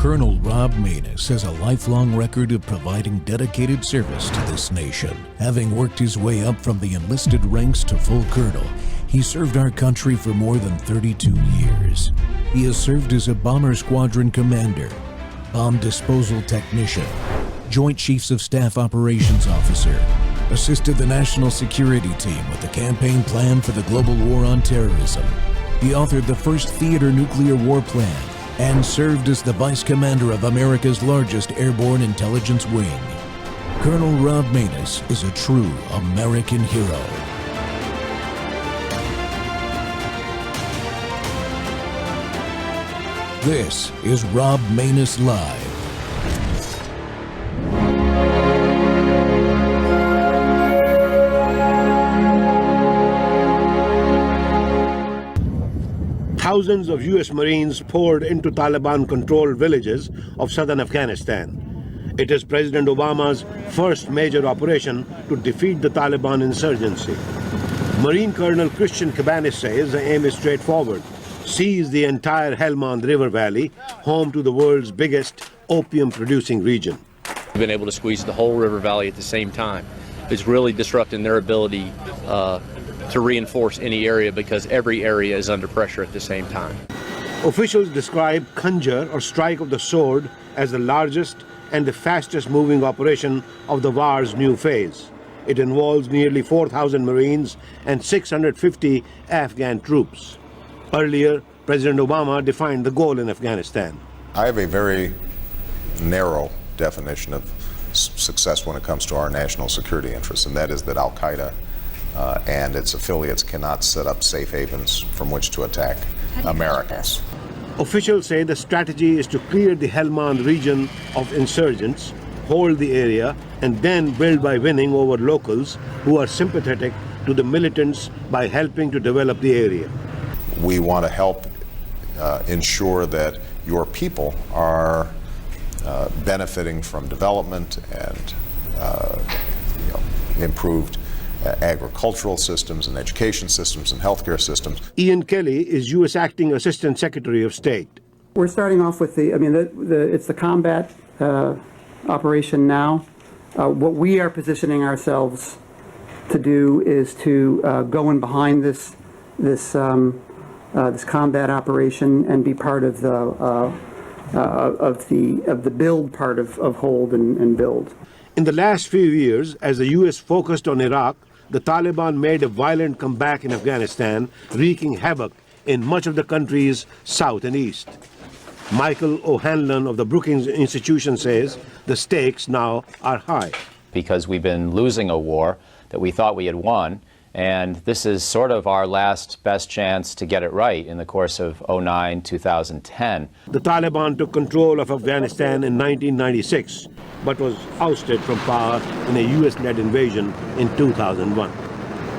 Colonel Rob Maness has a lifelong record of providing dedicated service to this nation. Having worked his way up from the enlisted ranks to full colonel, he served our country for more than 32 years. He has served as a bomber squadron commander, bomb disposal technician, Joint Chiefs of Staff Operations Officer, assisted the National Security Team with the campaign plan for the global war on terrorism. He authored the first theater nuclear war plan and served as the Vice Commander of America's largest airborne intelligence wing. Colonel Rob Maness is a true American hero. This is Rob Maness Live. Thousands of U.S. Marines poured into Taliban-controlled villages of southern Afghanistan. It is President Obama's first major operation to defeat the Taliban insurgency. Marine Colonel Christian Cabanis says the aim is straightforward: seize the entire Helmand River Valley, home to the world's biggest opium-producing region. We've been able to squeeze the whole river valley at the same time. It's really disrupting their ability to reinforce any area because every area is under pressure at the same time. Officials describe Khanjar, or strike of the sword, as the largest and the fastest moving operation of the war's new phase. It involves nearly 4,000 Marines and 650 Afghan troops. Earlier, President Obama defined the goal in Afghanistan. I have a very narrow definition of success when it comes to our national security interests, and that is that Al-Qaeda and its affiliates cannot set up safe havens from which to attack Americans. Officials say the strategy is to clear the Helmand region of insurgents, hold the area, and then build by winning over locals who are sympathetic to the militants by helping to develop the area. We want to help ensure that your people are benefiting from development and improved agricultural systems and education systems and healthcare systems. Ian Kelly is U.S. Acting Assistant Secretary of State. We're starting off with it's the combat operation now. What we are positioning ourselves to do is to go in behind this combat operation and be part of the build part of hold and build. In the last few years, as the U.S. focused on Iraq, the Taliban made a violent comeback in Afghanistan, wreaking havoc in much of the country's south and east. Michael O'Hanlon of the Brookings Institution says the stakes now are high. Because we've been losing a war that we thought we had won, and this is sort of our last best chance to get it right in the course of 2009-2010. The Taliban took control of Afghanistan in 1996, but was ousted from power in a U.S.-led invasion in 2001.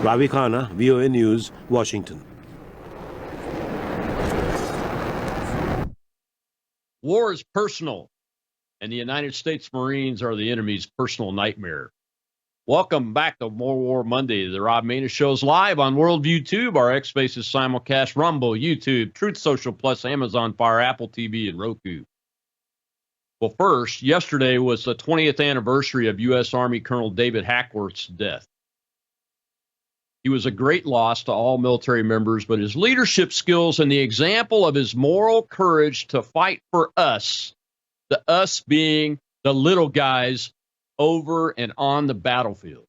Ravi Khanna, VOA News, Washington. War is personal, and the United States Marines are the enemy's personal nightmare. Welcome back to More War Monday. The Rob Maness Show's live on Worldview Tube, our X Spaces simulcast, Rumble, YouTube, Truth Social Plus, Amazon Fire, Apple TV, and Roku. Well, first, yesterday was the 20th anniversary of U.S. Army Colonel David Hackworth's death. He was a great loss to all military members, but his leadership skills and the example of his moral courage to fight for us, the us being the little guys over and on the battlefield.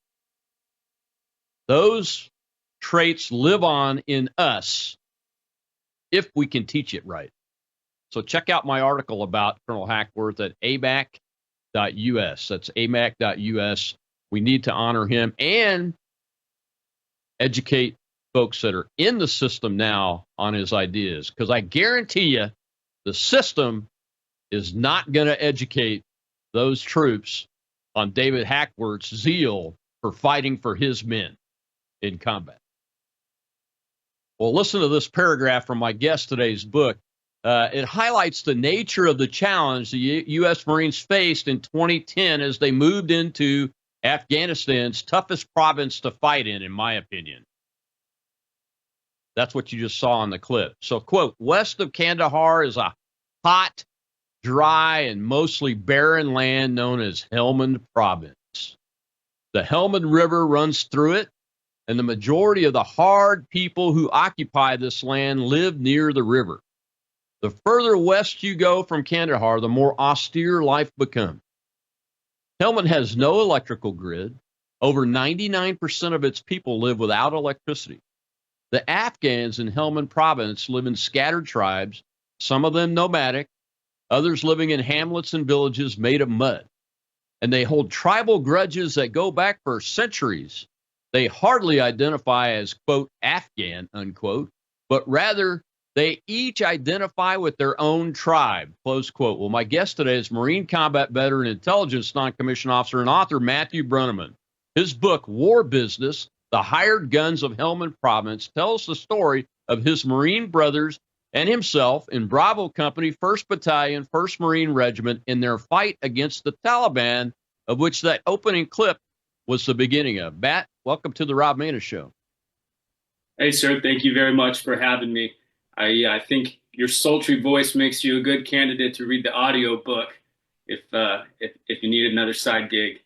Those traits live on in us if we can teach it right. So check out my article about Colonel Hackworth at amac.us. That's amac.us. We need to honor him and educate folks that are in the system now on his ideas, because I guarantee you the system is not going to educate those troops on David Hackworth's zeal for fighting for his men in combat. Well, listen to this paragraph from my guest today's book. It highlights the nature of the challenge the U.S. Marines faced in 2010 as they moved into Afghanistan's toughest province to fight in my opinion. That's what you just saw in the clip. So, quote, west of Kandahar is a hot, dry, and mostly barren land known as Helmand Province. The Helmand River runs through it, and the majority of the hard people who occupy this land live near the river. The further west you go from Kandahar, the more austere life becomes. Helmand has no electrical grid. Over 99% of its people live without electricity. The Afghans in Helmand Province live in scattered tribes, some of them nomadic, others living in hamlets and villages made of mud. And they hold tribal grudges that go back for centuries. They hardly identify as, quote, Afghan, unquote, but rather they each identify with their own tribe, close quote. Well, my guest today is Marine combat veteran, intelligence non-commissioned officer, and author Matthew Bruneman. His book, War Business, The Hired Guns of Helmand Province, tells the story of his Marine brothers and himself in Bravo Company, 1st Battalion, 1st Marine Regiment, in their fight against the Taliban, of which that opening clip was the beginning of. Matt, welcome to the Rob Maness Show. Hey, sir. Thank you very much for having me. I think your sultry voice makes you a good candidate to read the audio book if you need another side gig.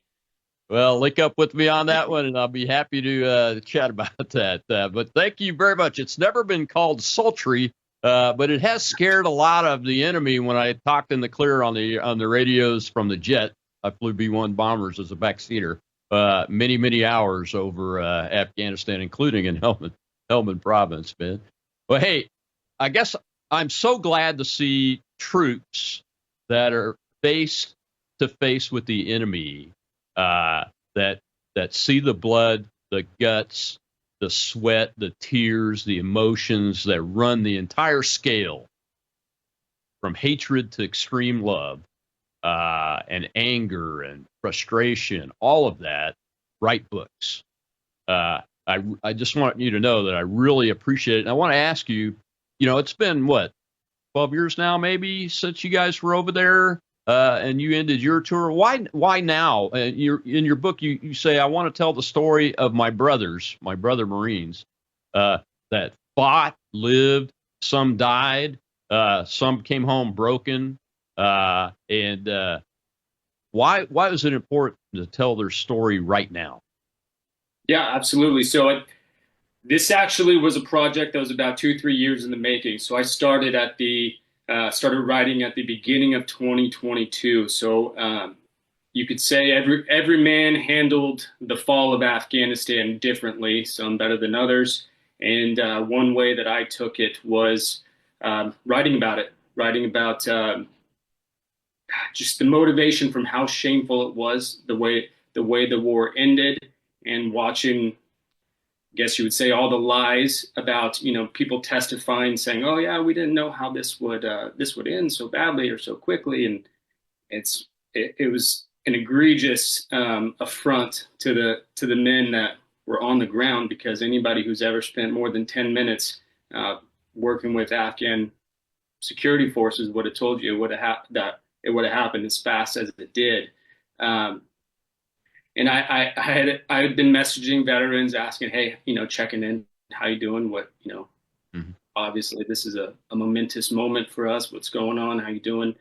Well, link up with me on that one, and I'll be happy to chat about that. But thank you very much. It's never been called sultry, but it has scared a lot of the enemy when I talked in the clear on the radios from the jet. I flew B-1 bombers as a backseater many hours over Afghanistan, including in Helmand Province, man. Well, hey, I guess I'm so glad to see troops that are face to face with the enemy, that see the blood, the guts, the sweat, the tears, the emotions that run the entire scale from hatred to extreme love, and anger and frustration, all of that, write books. I just want you to know that I really appreciate it. And I want to ask you, it's been, 12 years now, maybe, since you guys were over there, and you ended your tour. Why now? In your book, you say, I want to tell the story of my brother Marines, that fought, lived, some died, some came home broken. And why was it important to tell their story right now? Yeah, absolutely. So this actually was a project that was about 2-3 years in the making. So I started started writing at the beginning of 2022. So you could say every man handled the fall of Afghanistan differently, some better than others. And one way that I took it was writing about just the motivation from how shameful it was, the way the war ended, and watching, I guess you would say, all the lies about, people testifying, saying, "Oh yeah, we didn't know how this would end so badly or so quickly," and it was an egregious affront to the men that were on the ground, because anybody who's ever spent more than 10 minutes working with Afghan security forces would have told you that it would have happened as fast as it did. And I had been messaging veterans asking, hey, checking in, how you doing? Obviously this is a momentous moment for us. What's going on? How you doing?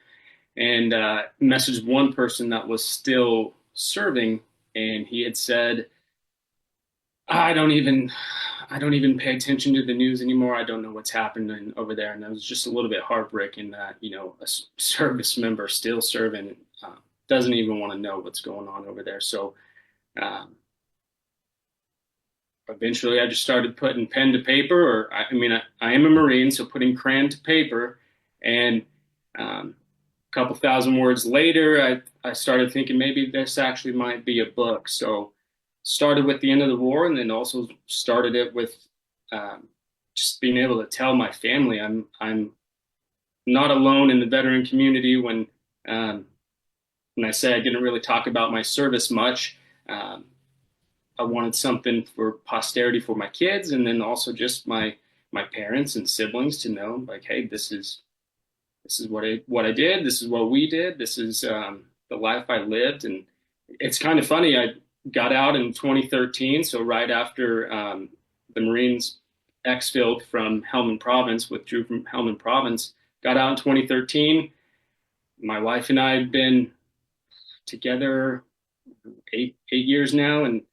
And messaged one person that was still serving, and he had said, I don't even pay attention to the news anymore. I don't know what's happening over there. And it was just a little bit heartbreaking that, a service member still serving doesn't even want to know what's going on over there. So eventually I just started putting pen to paper, I am a Marine, so putting crayon to paper. And a couple thousand words later, I started thinking maybe this actually might be a book. So started with the end of the war, and then also started it with just being able to tell my family I'm not alone in the veteran community. When I say I didn't really talk about my service much, I wanted something for posterity for my kids, and then also just my parents and siblings to know, like, hey, this is what I did. This is what we did. This is the life I lived. And it's kind of funny. I got out in 2013, so right after the Marines exfilled from Helmand Province, withdrew from Helmand Province, got out in 2013. my wife and I have been together eight years now, and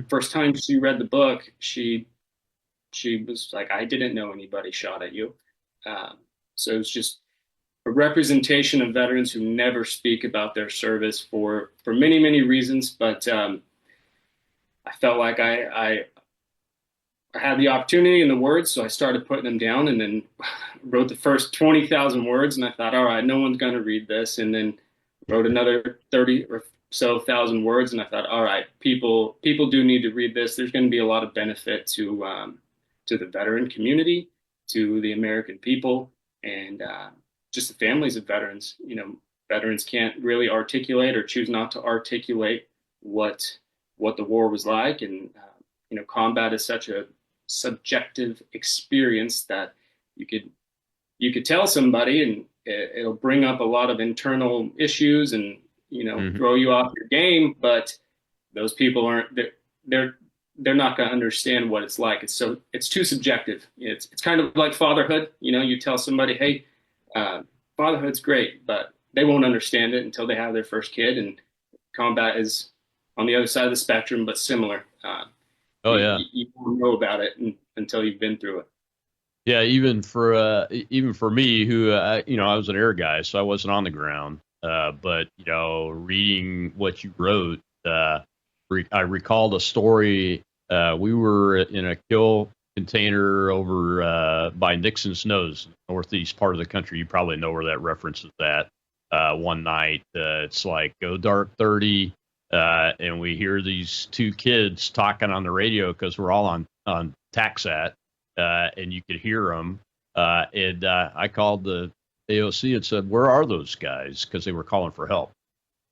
first time she read the book, she was like, I didn't know anybody shot at you. So it's just a representation of veterans who never speak about their service for many reasons. But I felt like I had the opportunity and the words, so I started putting them down, and then wrote the first 20,000 words. And I thought, all right, no one's going to read this. And then wrote another 30 or so thousand words, and I thought, all right, people do need to read this. There's going to be a lot of benefit to the veteran community, to the American people, and just the families of veterans. You know, veterans can't really articulate or choose not to articulate what the war was like, and you know, combat is such a subjective experience that you could tell somebody, and it'll bring up a lot of internal issues and, you know, throw you off your game. But those people they're not going to understand what it's like. It's too subjective. It's kind of like fatherhood. You know, you tell somebody, hey, fatherhood's great, but they won't understand it until they have their first kid. And combat is on the other side of the spectrum, but similar. You won't know about it until you've been through it. Yeah, even for me, who you know, I was an air guy, so I wasn't on the ground. But you know, reading what you wrote, I recalled a story. We were in a kill container over by Nixon's Nose, northeast part of the country. You probably know where that reference is at. One night, it's like dark 30, and we hear these two kids talking on the radio because we're all on TACSAT. And you could hear them. And I called the AOC and said, where are those guys? Because they were calling for help.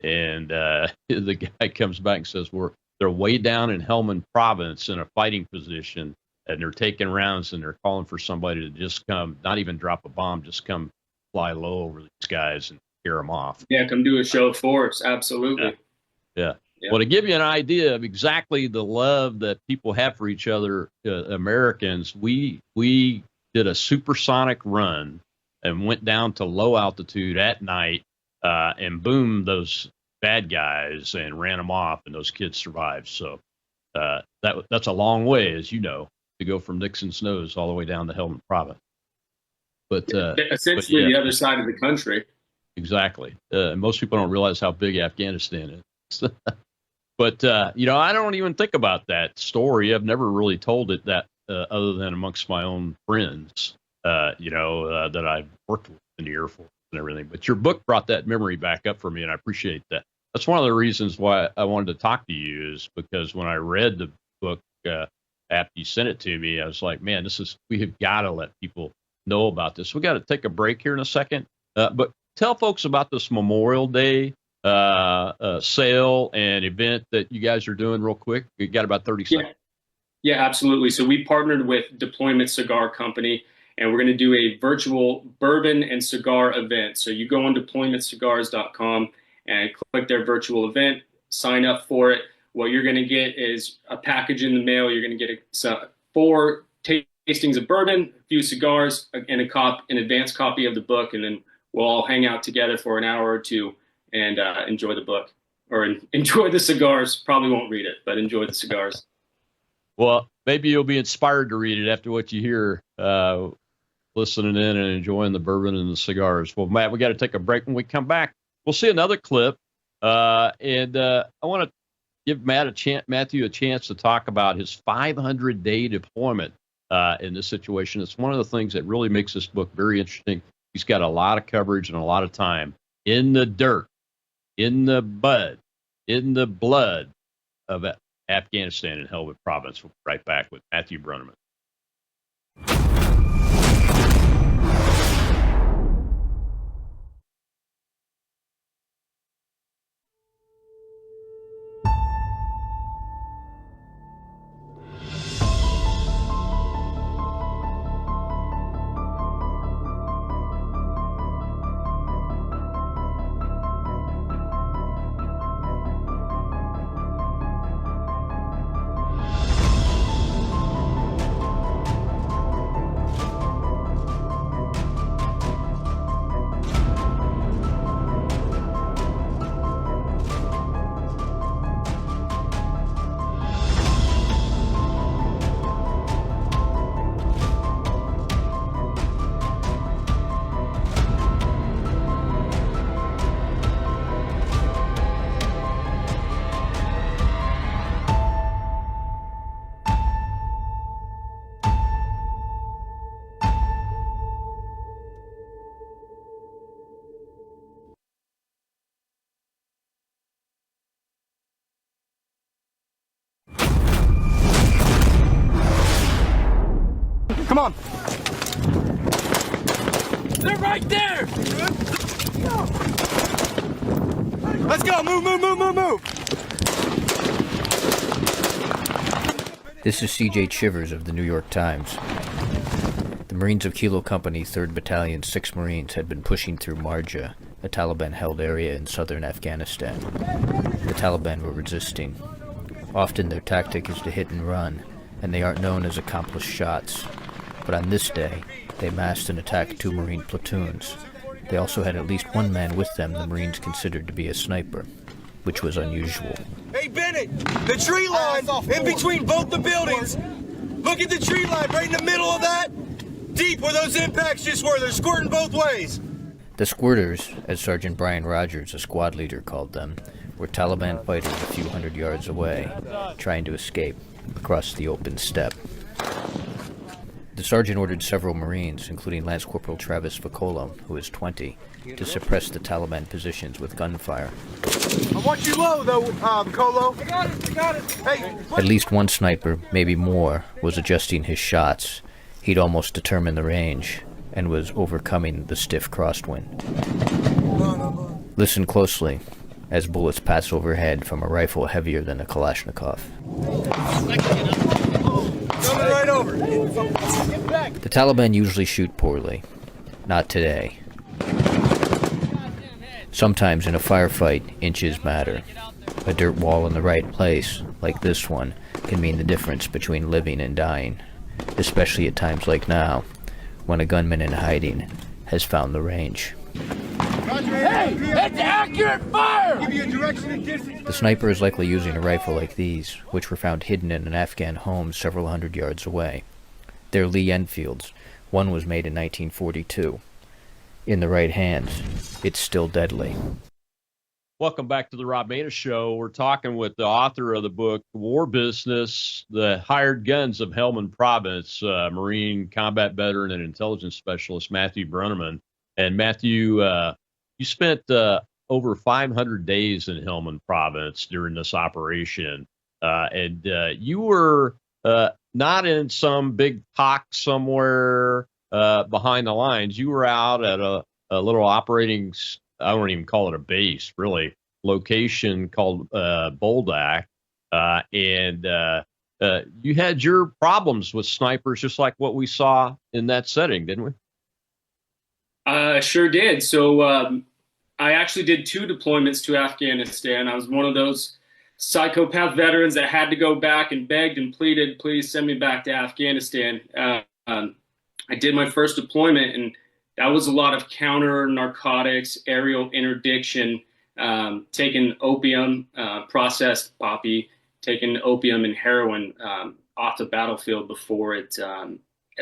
And the guy comes back and says, they're way down in Helmand province in a fighting position, and they're taking rounds, and they're calling for somebody to just come, not even drop a bomb, just come fly low over these guys and scare them off. Yeah, come do a show of force. Absolutely. Yeah. Well, to give you an idea of exactly the love that people have for each other, Americans, we did a supersonic run and went down to low altitude at night and boomed those bad guys and ran them off, and those kids survived. So that's a long way, as you know, to go from Nixon's Nose all the way down to Helmand Province. But essentially the other side of the country. Exactly. Most people don't realize how big Afghanistan is. But, you know, I don't even think about that story. I've never really told it that other than amongst my own friends, you know, that I've worked with in the Air Force and everything. But your book brought that memory back up for me, and I appreciate that. That's one of the reasons why I wanted to talk to you, is because when I read the book after you sent it to me, I was like, man, we have got to let people know about this. We got to take a break here in a second. But tell folks about this Memorial Day sale and event that you guys are doing real quick. You got about 30 seconds. Yeah, absolutely. So we partnered with Deployment Cigar Company, and we're going to do a virtual bourbon and cigar event. So you go on deploymentcigars.com and click their virtual event, sign up for it. What you're going to get is a package in the mail. You're going to get 4 tastings of bourbon, a few cigars, and an advanced copy of the book, and then we'll all hang out together for an hour or two and enjoy the book, or enjoy the cigars. Probably won't read it, but enjoy the cigars. Well, maybe you'll be inspired to read it after what you hear, listening in and enjoying the bourbon and the cigars. Well, Matt, we got to take a break. When we come back, we'll see another clip. And I want to give Matthew a chance to talk about his 500-day deployment in this situation. It's one of the things that really makes this book very interesting. He's got a lot of coverage and a lot of time in the dirt, in the bud, in the blood of Afghanistan and Helmand Province. We'll be right back with Matthew Brunnerman. Come on. They're right there! Let's go. Move, move, move, move, move. This is C.J. Chivers of the New York Times. The Marines of Kilo Company, 3rd Battalion, 6 Marines had been pushing through Marja, a Taliban-held area in southern Afghanistan. The Taliban were resisting. Often their tactic is to hit and run, and they aren't known as accomplished shots. But on this day, they massed and attacked 2 Marine platoons. They also had at least one man with them the Marines considered to be a sniper, which was unusual. Hey, Bennett, the tree line in between both the buildings. Look at the tree line right in the middle of that. Deep where those impacts just were. They're squirting both ways. The squirters, as Sergeant Brian Rogers, a squad leader, called them, were Taliban fighters a few hundred yards away, trying to escape across the open steppe. The sergeant ordered several Marines, including Lance Corporal Travis Vicolo, who was 20, to suppress the Taliban positions with gunfire. I want you low, though, Colo. I got it. Hey. At least one sniper, maybe more, was adjusting his shots. He'd almost determined the range and was overcoming the stiff crosswind. Listen closely as bullets pass overhead from a rifle heavier than a Kalashnikov. Right over. The Taliban usually shoot poorly. Not today. Sometimes in a firefight, inches matter. A dirt wall in the right place, like this one, can mean the difference between living and dying, especially at times like now, when a gunman in hiding has found the range. Hey, it's accurate fire! Give you a direction and distance. The sniper is likely using a rifle like these, which were found hidden in an Afghan home several hundred yards away. They're Lee Enfields. One was made in 1942. In the right hands, it's still deadly. Welcome back to the Rob Maness Show. We're talking with the author of the book, War Business, The Hired Guns of Helmand Province, Marine combat veteran and intelligence specialist Matthew Brunneman. And Matthew, you spent over 500 days in Helmand Province during this operation. And you were not in some big POC somewhere behind the lines. You were out at a little operating, I won't even call it a base, really, location called Boldak. And you had your problems with snipers, just like what we saw in that setting, didn't we? Sure did. So I actually did 2 deployments to Afghanistan. I was one of those psychopath veterans that had to go back and begged and pleaded, please send me back to Afghanistan. I did my first deployment, and that was a lot of counter narcotics, aerial interdiction, taking opium, processed poppy, taking opium and heroin off the battlefield before it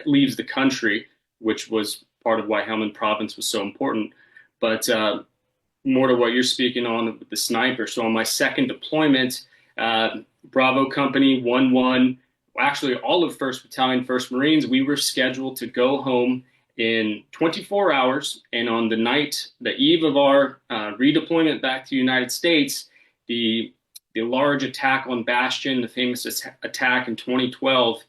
leaves the country, which was part of why Helmand Province was so important. But more to what you're speaking on with the sniper. So on my second deployment, Bravo Company 1-1, actually all of 1st Battalion, 1st Marines, we were scheduled to go home in 24 hours. And on the night, the eve of our redeployment back to the United States, the large attack on Bastion, the famous attack in 2012,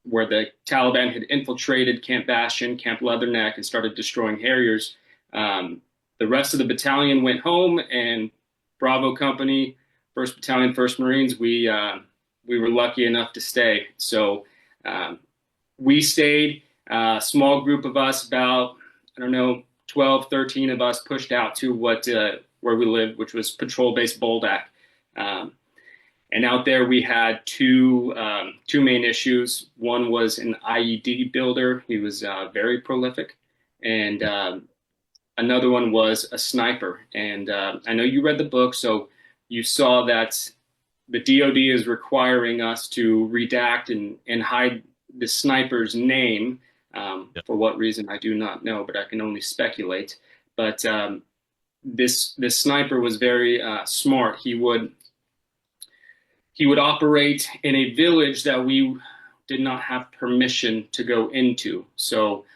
where the Taliban had infiltrated Camp Bastion, Camp Leatherneck, and started destroying Harriers. The rest of the battalion went home, and Bravo Company, 1st Battalion, 1st Marines, we were lucky enough to stay. So we stayed. A small group of us, about, 12, 13 of us, pushed out to where we lived, which was patrol base Boldak. And out there we had two main issues. One was an IED builder. He was very prolific. And another one was a sniper. And I know you read the book, so you saw that the DOD is requiring us to redact and hide the sniper's name. For what reason, I do not know, but I can only speculate. But this sniper was very smart. He would operate in a village that we did not have permission to go into. So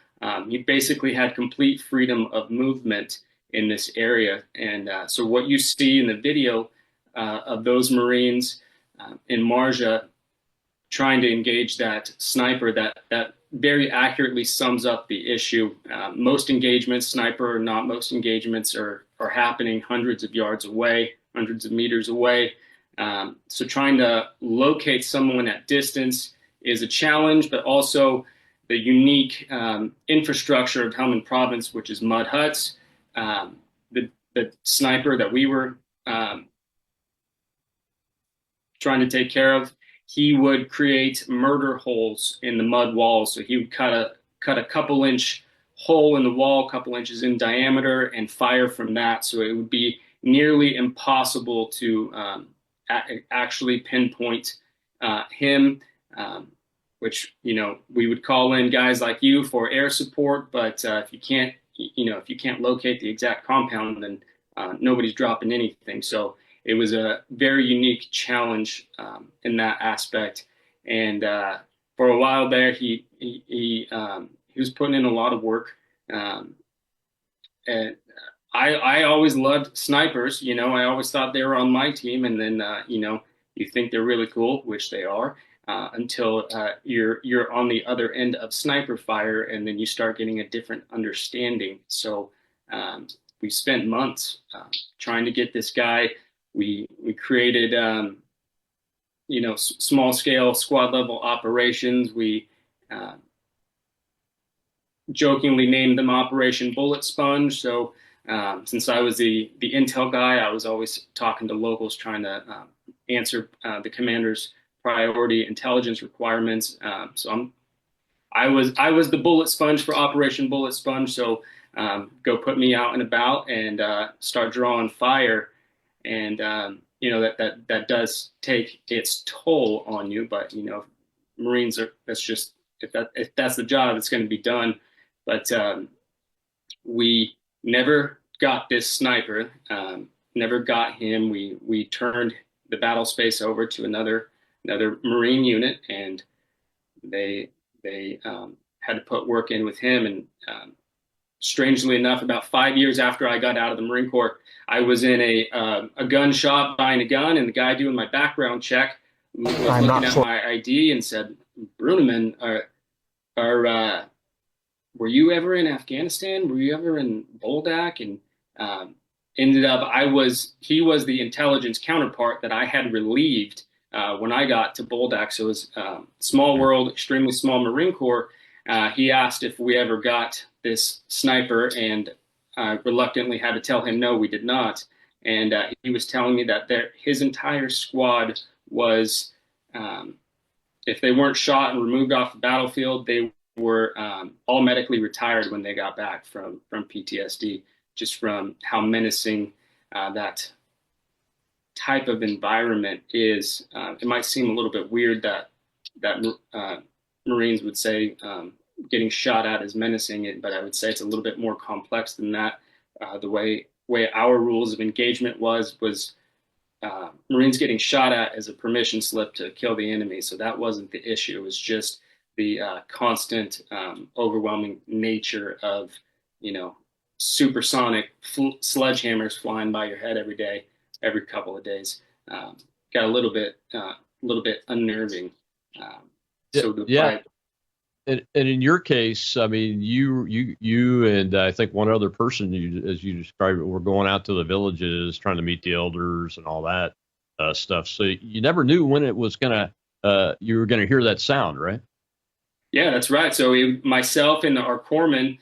he basically had complete freedom of movement in this area. And so what you see in the video of those Marines in Marja, trying to engage that sniper that very accurately sums up the issue. Most engagements, sniper or not, most engagements are happening hundreds of yards away, hundreds of meters away. So trying to locate someone at distance is a challenge, but also the unique infrastructure of Helmand Province, which is mud huts. The sniper that we were trying to take care of, he would create murder holes in the mud walls. So he would cut a couple inch hole in the wall, a couple inches in diameter, and fire from that. So it would be nearly impossible to actually pinpoint him, which, you know, we would call in guys like you for air support. But if you can't locate the exact compound, then nobody's dropping anything. So it was a very unique challenge in that aspect. And for a while there, he was putting in a lot of work. And I always loved snipers. You know, I always thought they were on my team. And then you know, you think they're really cool, which they are, until you're on the other end of sniper fire, and then you start getting a different understanding. So we spent months trying to get this guy. We created, you know, small scale squad level operations. We jokingly named them Operation Bullet Sponge. So since I was the intel guy, I was always talking to locals, trying to answer the commander's priority intelligence requirements. So I was the bullet sponge for Operation Bullet Sponge. So go put me out and about and start drawing fire. And you know, that does take its toll on you, but you know, Marines are, that's just, if that's the job, it's going to be done. But we never got this sniper, never got him. We turned the battle space over to another Marine unit, and they had to put work in with him. And strangely enough, about 5 years after I got out of the Marine Corps, I was in a gun shop buying a gun, and the guy doing my background check was looking at my ID and said, "Bruneman, were you ever in Afghanistan? Were you ever in Boldak?" And ended up, he was the intelligence counterpart that I had relieved when I got to Boldak. So it was small world, extremely small Marine Corps. He asked if we ever got this sniper, and reluctantly had to tell him no, we did not. And he was telling me that his entire squad was, if they weren't shot and removed off the battlefield, they were all medically retired when they got back from PTSD, just from how menacing that type of environment is. It might seem a little bit weird that Marines would say getting shot at is menacing, but I would say it's a little bit more complex than that. The way our rules of engagement was Marines getting shot at as a permission slip to kill the enemy. So that wasn't the issue. It was just the constant, overwhelming nature of, you know, supersonic sledgehammers flying by your head every day, every couple of days. Got a little bit unnerving. And in your case, I mean, you and I think one other person, as you described it, were going out to the villages, trying to meet the elders and all that stuff. So you never knew when it was you were gonna hear that sound, right? Yeah, that's right. So myself and our corpsman,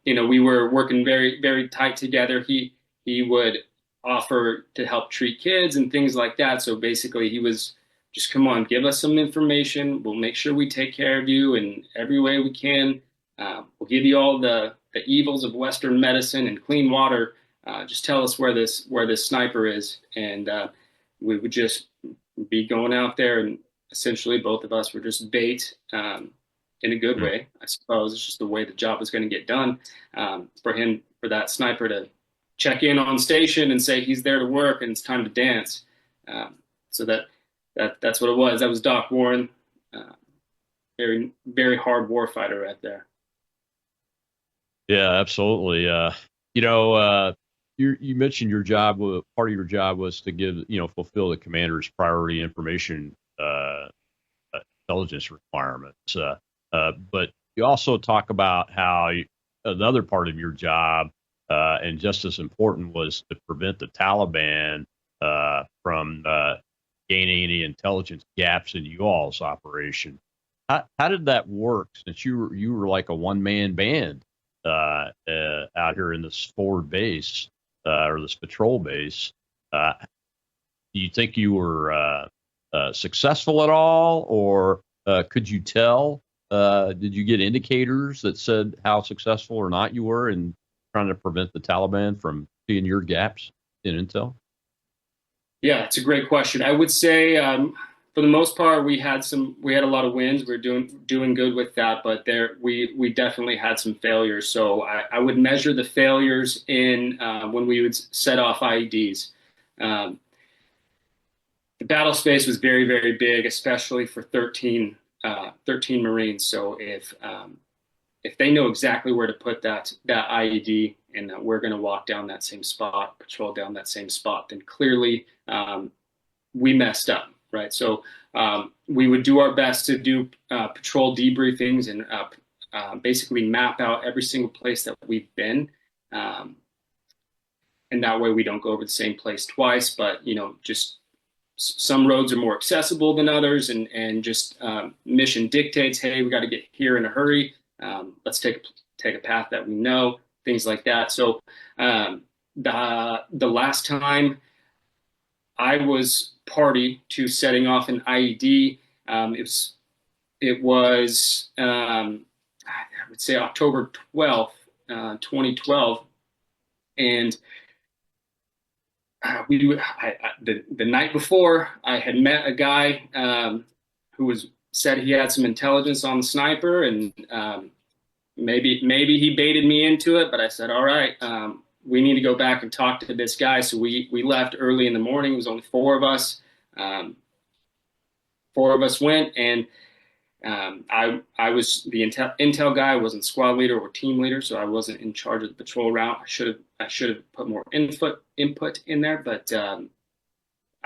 you know, we were working very, very tight together. He would offer to help treat kids and things like that. So basically, he was just, come on, give us some information. We'll make sure we take care of you in every way we can. We'll give you all the evils of Western medicine and clean water. Just tell us where this sniper is. And we would just be going out there, and essentially both of us were just bait in a good way, I suppose. It's just the way the job was going to get done. For that sniper to check in on station and say he's there to work and it's time to dance. So that's what it was. That was Doc Warren. Very, very hard war fighter right there. Yeah, absolutely. You know, you mentioned your job. Part of your job was to fulfill the commander's priority information intelligence requirements. But you also talk about how another part of your job, and just as important, was to prevent the Taliban from gaining any intelligence gaps in you all's operation. How did that work? Since you were like a one-man band out here in this forward base or this patrol base, do you think you were successful at all, or could you tell? Did you get indicators that said how successful or not you were in trying to prevent the Taliban from seeing your gaps in intel? Yeah, it's a great question. I would say, for the most part, we had a lot of wins. We're doing good with that, but we definitely had some failures. So I would measure the failures in when we would set off IEDs. The battle space was very, very big, especially for 13 Marines. So if they know exactly where to put that IED, and that we're going to walk down that same spot, patrol down that same spot, then clearly we messed up, right? So we would do our best to do patrol debriefings and basically map out every single place that we've been. And that way we don't go over the same place twice, but, just some roads are more accessible than others, and just mission dictates, hey, we got to get here in a hurry. Let's take a path that we know, things like that. So the last time I was party to setting off an IED, it was I would say October 12th, 2012, and the night before, I had met a guy who said he had some intelligence on the sniper, and maybe he baited me into it. But I said, all right, we need to go back and talk to this guy. So we left early in the morning. It was only four of us. Four of us went, and I was the intel guy. I wasn't squad leader or team leader, so I wasn't in charge of the patrol route. I should have put more input in there, but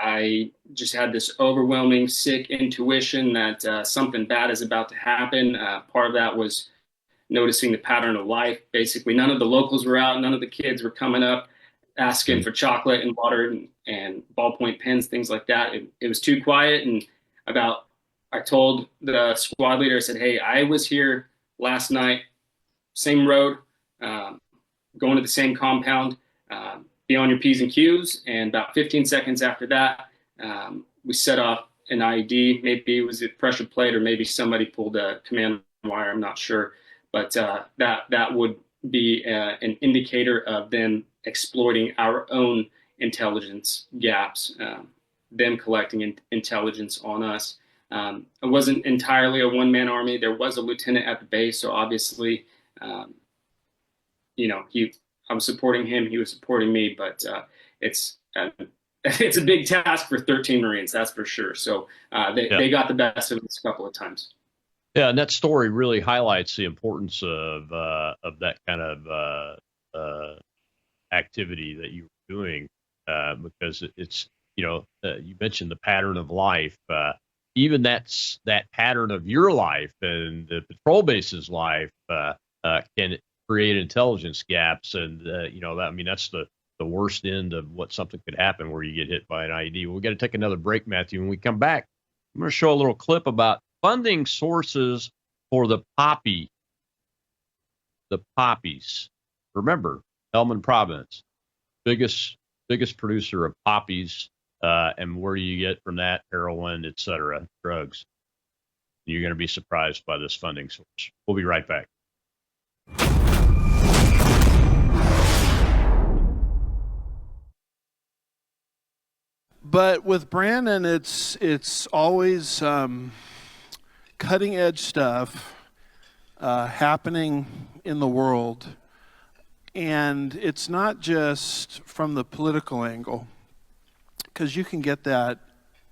I just had this overwhelming, sick intuition that something bad is about to happen. Part of that was noticing the pattern of life. Basically, none of the locals were out. None of the kids were coming up asking for chocolate and water and ballpoint pens, things like that. It was too quiet, and I told the squad leader, I said, hey, I was here last night, same road, going to the same compound, be on your P's and Q's. And about 15 seconds after that, we set off an IED. Maybe it was a pressure plate, or maybe somebody pulled a command wire, I'm not sure. But that would be an indicator of them exploiting our own intelligence gaps, them collecting intelligence on us. It wasn't entirely a one-man army. There was a lieutenant at the base, so obviously, I was supporting him, he was supporting me, but it's a big task for 13 Marines, that's for sure. So they got the best of us a couple of times. Yeah, and that story really highlights the importance of that kind of activity that you were doing, because it's you mentioned the pattern of life. Even that pattern of your life and the patrol base's life can create intelligence gaps, and that's the worst end of what something could happen where you get hit by an IED. Well, we got to take another break, Matthew. When we come back, I'm going to show a little clip about funding sources for the poppies. Remember, Helmand Province, biggest producer of poppies. And where do you get from that? Heroin, etc., drugs. You're going to be surprised by this funding source. We'll be right back. But with Brandon, it's always cutting edge stuff happening in the world, and it's not just from the political angle, because you can get that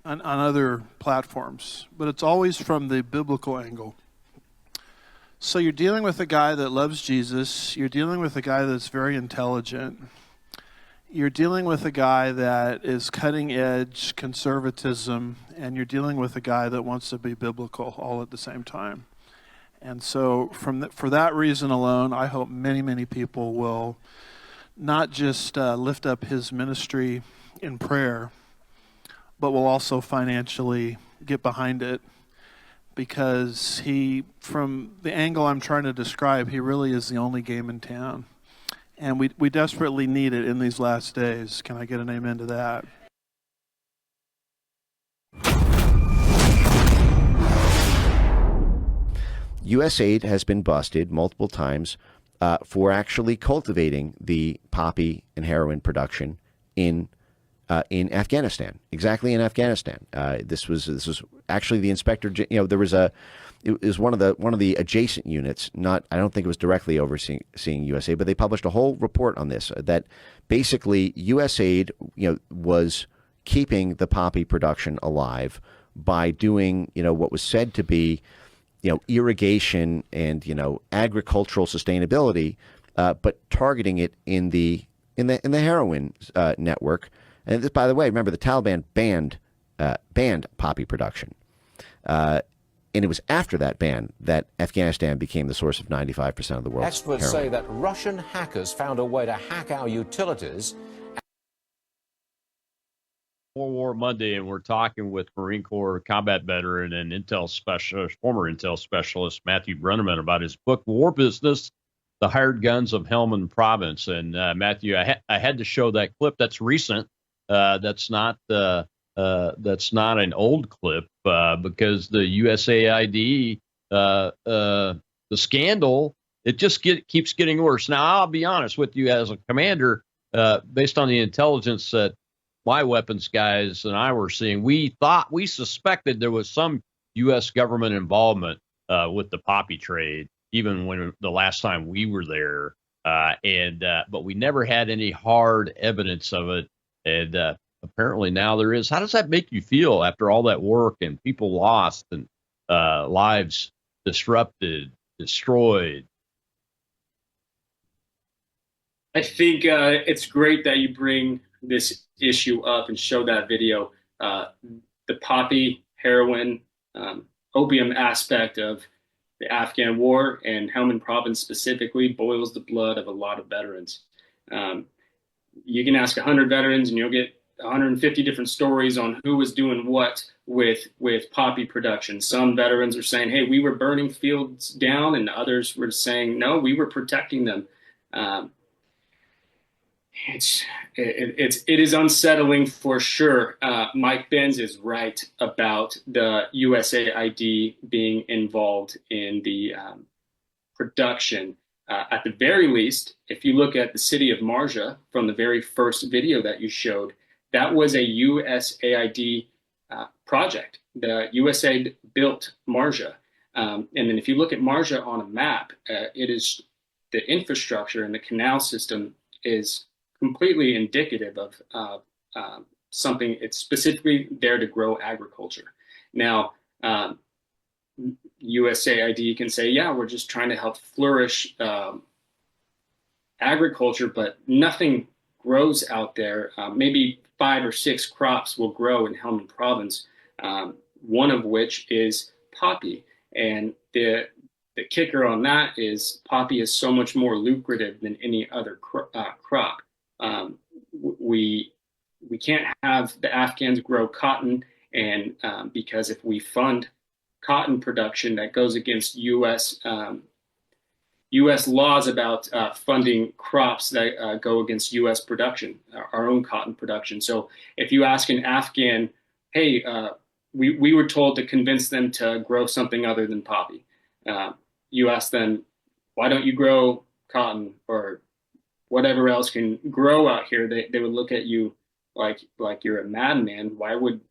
on other platforms, but it's always from the biblical angle. So you're dealing with a guy that loves Jesus, you're dealing with a guy that's very intelligent, you're dealing with a guy that is cutting edge conservatism, and you're dealing with a guy that wants to be biblical all at the same time. And so for that reason alone, I hope many, many people will not just lift up his ministry in prayer, but will also financially get behind it, because from the angle I'm trying to describe, he really is the only game in town. And we desperately need it in these last days. Can I get an amen to that? USAID has been busted multiple times for actually cultivating the poppy and heroin production in Afghanistan. Exactly, in Afghanistan. This was actually the inspector. There was it was one of the adjacent units. I don't think it was directly overseeing USAID, but they published a whole report on this. That basically USAID was keeping the poppy production alive by doing what was said to be irrigation and agricultural sustainability, but targeting it in the heroin network. And this, by the way, remember the Taliban banned poppy production, and it was after that ban that Afghanistan became the source of 95% of the world's Experts heroin. say that Russian hackers found a way to hack our utilities. War Monday, and we're talking with Marine Corps combat veteran and former intel specialist Matthew Brenneman about his book War Business: The Hired Guns of Helmand Province. And Matthew, I had to show that clip. That's recent. That's not an old clip because the USAID the scandal, it just keeps getting worse. Now, I'll be honest with you, as a commander, based on the intelligence that my weapons guys and I were seeing, we suspected there was some U.S. government involvement with the poppy trade, even when the last time we were there, but we never had any hard evidence of it. And apparently now there is. How does that make you feel after all that work and people lost and lives disrupted, destroyed? I think it's great that you bring this issue up and show that video. The poppy, heroin, opium aspect of the Afghan war and Helmand Province specifically boils the blood of a lot of veterans. You can ask 100 veterans and you'll get 150 different stories on who was doing what with poppy production. Some veterans are saying, hey, we were burning fields down, and others were saying, no, we were protecting them. It is unsettling for sure. Mike Benz is right about the USAID being involved in the production. At the very least, if you look at the city of Marja from the very first video that you showed, that was a USAID project. The USAID built Marja. And then if you look at Marja on a map, it is the infrastructure and the canal system is completely indicative of something. It's specifically there to grow agriculture. Now, USAID can say, yeah, we're just trying to help flourish agriculture, but nothing grows out there. Maybe 5 or 6 crops will grow in Helmand Province, one of which is poppy. And the kicker on that is poppy is so much more lucrative than any other crop. We can't have the Afghans grow cotton, and because if we fund cotton production, that goes against U.S. laws about funding crops that go against U.S. production, our own cotton production. So if you ask an Afghan, hey, we were told to convince them to grow something other than poppy. You ask them, why don't you grow cotton or whatever else can grow out here? They would look at you like you're a madman. Why would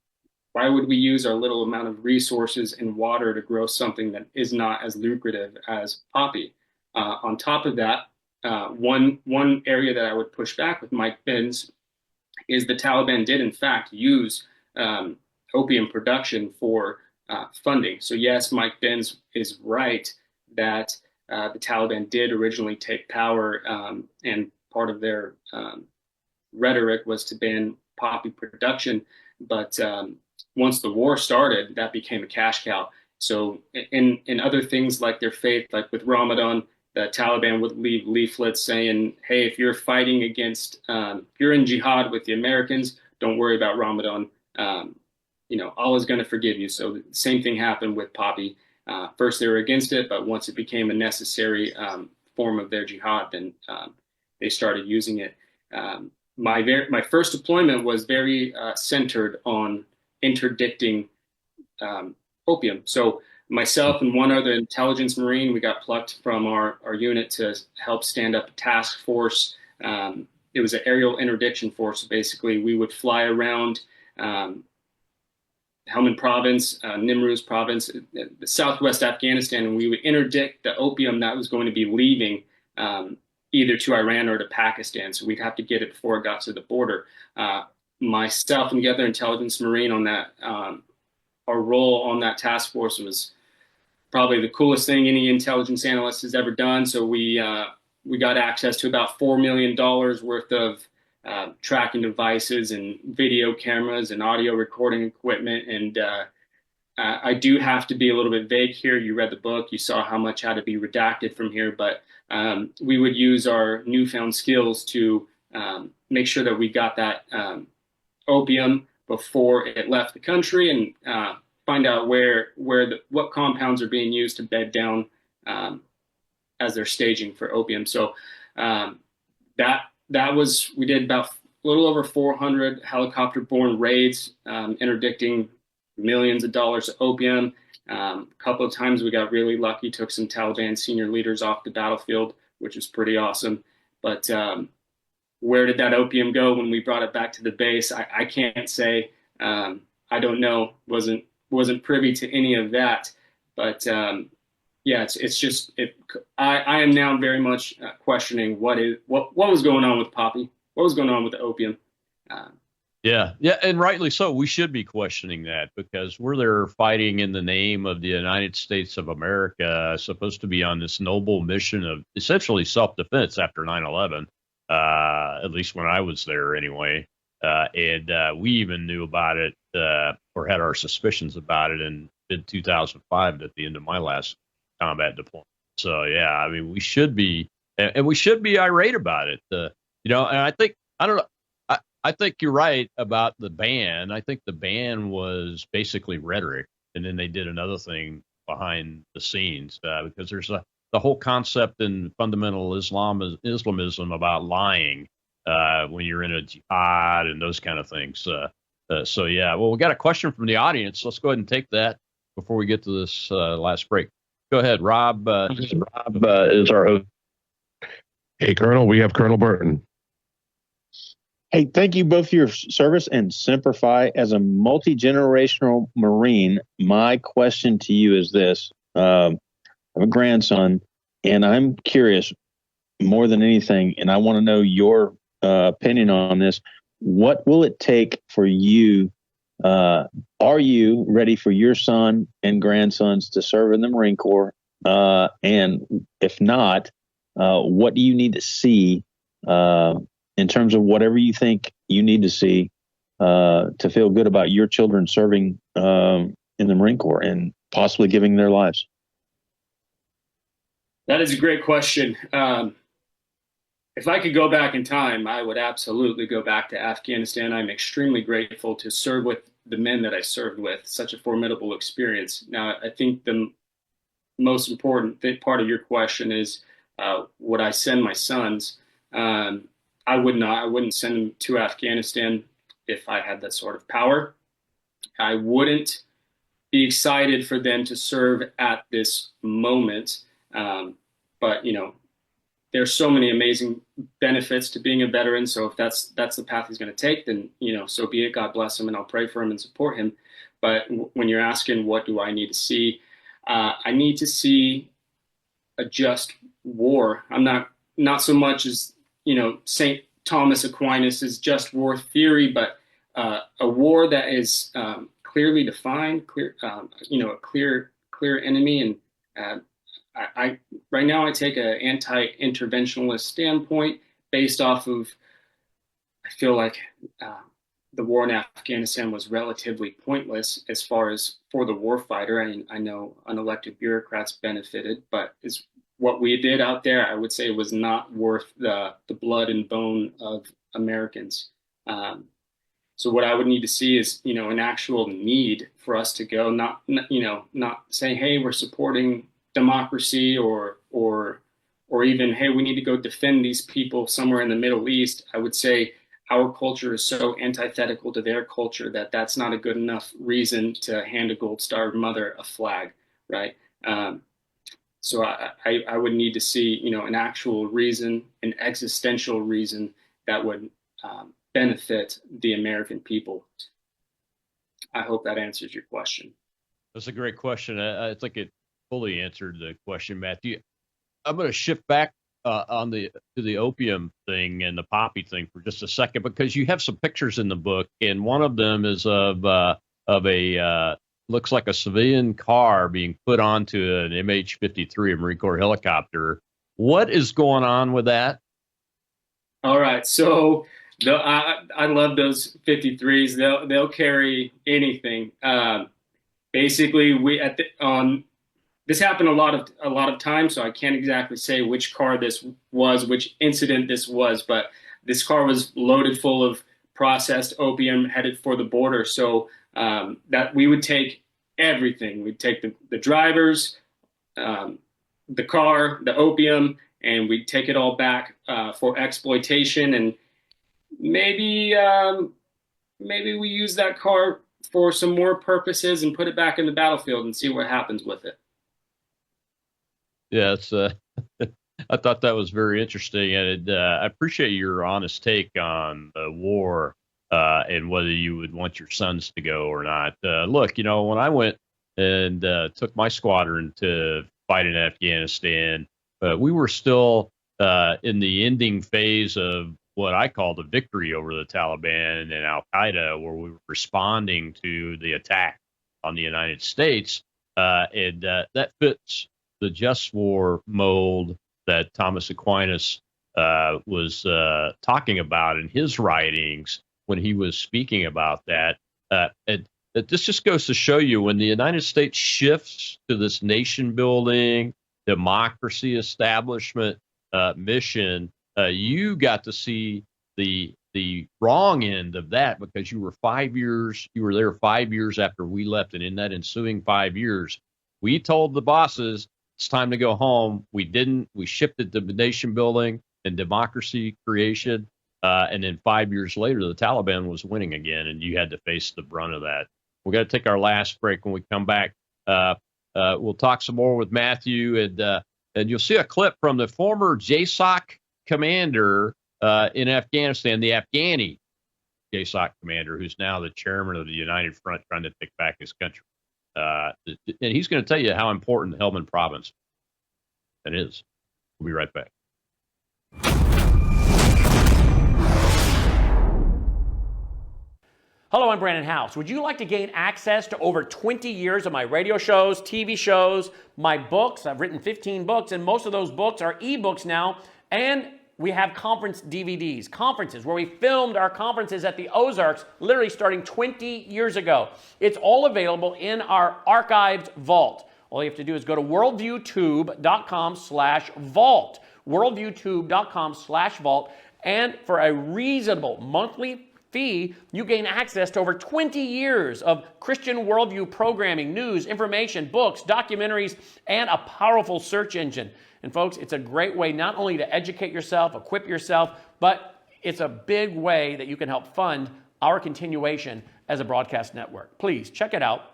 we use our little amount of resources and water to grow something that is not as lucrative as poppy? On top of that, one area that I would push back with Mike Benz is the Taliban did in fact use opium production for funding. So yes, Mike Benz is right that the Taliban did originally take power, and part of their rhetoric was to ban poppy production. But once the war started, that became a cash cow. So in other things like their faith, like with Ramadan, the Taliban would leave leaflets saying, hey, if you're fighting against, if you're in jihad with the Americans, don't worry about Ramadan. Allah's going to forgive you. So the same thing happened with poppy. First they were against it, but once it became a necessary form of their jihad, then they started using it. My first deployment was very centered on interdicting opium. So myself and one other intelligence Marine, we got plucked from our unit to help stand up a task force. It was an aerial interdiction force. Basically, we would fly around Helmand Province, Nimruz Province, the southwest Afghanistan, and we would interdict the opium that was going to be leaving either to Iran or to Pakistan. So we'd have to get it before it got to the border. Myself and the other intelligence Marine on that, our role on that task force was probably the coolest thing any intelligence analyst has ever done. So we got access to about $4 million worth of tracking devices and video cameras and audio recording equipment. And I do have to be a little bit vague here. You read the book, you saw how much had to be redacted from here, but we would use our newfound skills to make sure that we got that opium before it left the country, and find out what compounds are being used to bed down as they're staging for opium. So we did about a little over 400 helicopter-borne raids, interdicting millions of dollars of opium. A couple of times we got really lucky, took some Taliban senior leaders off the battlefield, which was pretty awesome. But where did that opium go when we brought it back to the base? I can't say. I don't know. Wasn't privy to any of that. But yeah, it's just I am now very much questioning what was going on with poppy, what was going on with the opium. Yeah, and rightly so. We should be questioning that, because we're there fighting in the name of the United States of America, supposed to be on this noble mission of essentially self-defense after 9/11, at least when I was there anyway. And we even knew about it, or had our suspicions about it in mid-2005 at the end of my last combat deployment. So, yeah, I mean, we should be, and we should be irate about it. And I think, I don't know, I think you're right about the ban. I think the ban was basically rhetoric, and then they did another thing behind the scenes, because there's the whole concept in fundamental Islamism about lying when you're in a jihad and those kind of things. So yeah, well, we got a question from the audience. Let's go ahead and take that before we get to this last break. Go ahead, Rob. Rob is our host. Hey, Colonel, we have Colonel Burton. Hey, thank you both for your service, and Semper Fi. As a multi-generational Marine, my question to you is this. I have a grandson, and I'm curious more than anything, and I want to know your opinion on this. What will it take for you? Are you ready for your son and grandsons to serve in the Marine Corps? And if not, what do you need to see in terms of whatever you think you need to see to feel good about your children serving in the Marine Corps and possibly giving their lives? That is a great question. If I could go back in time, I would absolutely go back to Afghanistan. I'm extremely grateful to serve with the men that I served with. Such a formidable experience. Now, I think the most important part of your question is, would I send my sons? I would not. I wouldn't send them to Afghanistan if I had that sort of power. I wouldn't be excited for them to serve at this moment. But, there's so many amazing benefits to being a veteran. So if that's the path he's going to take, then, so be it. God bless him, and I'll pray for him and support him. But when you're asking, what do I need to see? I need to see a just war. I'm not so much as, St. Thomas Aquinas' just war theory, but a war that is clearly defined, a clear enemy. And I right now I take an anti-interventionist standpoint based off of I feel like the war in Afghanistan was relatively pointless as far as for the warfighter. I know unelected bureaucrats benefited, but is what we did out there, I would say, was not worth the blood and bone of Americans. So what I would need to see is, an actual need for us to go, not saying, hey, we're supporting democracy or even, hey, we need to go defend these people somewhere in the Middle East. I would say our culture is so antithetical to their culture that that's not a good enough reason to hand a gold-starred mother a flag, right? So I would need to see, an actual reason, an existential reason that would benefit the American people. I hope that answers your question. That's a great question. I think it fully answered the question, Matthew. I'm going to shift back to the opium thing and the poppy thing for just a second, because you have some pictures in the book, and one of them is of a looks like a civilian car being put onto an MH-53, a Marine Corps helicopter. What is going on with that? All right, so I love those 53s. They'll carry anything. Basically, this happened a lot of times, so I can't exactly say which car this was, which incident this was, but this car was loaded full of processed opium headed for the border. So that we would take everything. We'd take the drivers, the car, the opium, and we'd take it all back for exploitation. And maybe we use that car for some more purposes and put it back in the battlefield and see what happens with it. Yeah, it's I thought that was very interesting, and I appreciate your honest take on the war and whether you would want your sons to go or not. Look, when I went and took my squadron to fight in Afghanistan, we were still in the ending phase of what I call the victory over the Taliban and Al-Qaeda, where we were responding to the attack on the United States, and that fits the just war mold that Thomas Aquinas was talking about in his writings when he was speaking about that. And this just goes to show you, when the United States shifts to this nation building, democracy establishment mission, you got to see the wrong end of that, because you were there 5 years after we left, and in that ensuing 5 years, we told the bosses it's time to go home. We didn't. We shifted to nation building and democracy creation. And then 5 years later, the Taliban was winning again, and you had to face the brunt of that. We're going to take our last break. When we come back, we'll talk some more with Matthew, and you'll see a clip from the former JSOC commander in Afghanistan, the Afghani JSOC commander, who's now the chairman of the United Front, trying to take back his country. And he's going to tell you how important the Helmand province that is. We'll be right back. Hello, I'm Brandon House. Would you like to gain access to over 20 years of my radio shows, TV shows, my books? I've written 15 books, and most of those books are ebooks now. And we have conference DVDs, conferences where we filmed our conferences at the Ozarks, literally starting 20 years ago. It's all available in our archived vault. All you have to do is go to worldviewtube.com/vault, worldviewtube.com/vault, and for a reasonable monthly fee, you gain access to over 20 years of Christian worldview programming, news, information, books, documentaries, and a powerful search engine. And folks, it's a great way not only to educate yourself, equip yourself, but it's a big way that you can help fund our continuation as a broadcast network. Please check it out.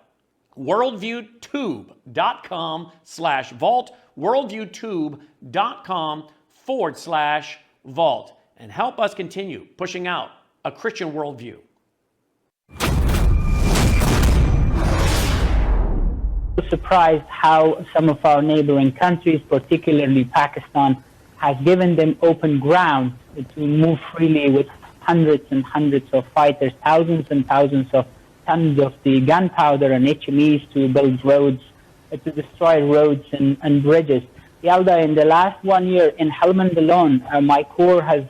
worldviewtube.com/vault, worldviewtube.com/vault, and help us continue pushing out a Christian worldview. Surprised how some of our neighboring countries, particularly Pakistan, has given them open ground to move freely with hundreds and hundreds of fighters, thousands and thousands of tons of the gunpowder and HMEs to build roads, to destroy roads and bridges. Yalda, in the last 1 year in Helmand alone, my Corps has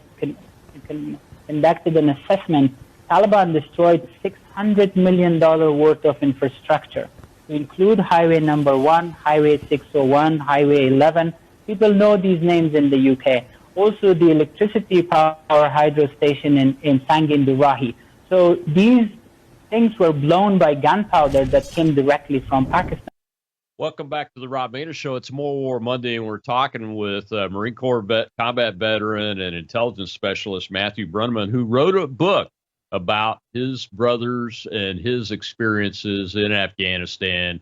conducted an assessment, Taliban destroyed $600 million worth of infrastructure, to include Highway Number 1, Highway 601, Highway 11. People know these names in the UK. Also, the electricity power hydro station in Sangin Durahi. So these things were blown by gunpowder that came directly from Pakistan. Welcome back to the Rob Maness Show. It's More War Monday, and we're talking with Marine Corps combat veteran and intelligence specialist Matthew Brunneman, who wrote a book about his brothers and his experiences in Afghanistan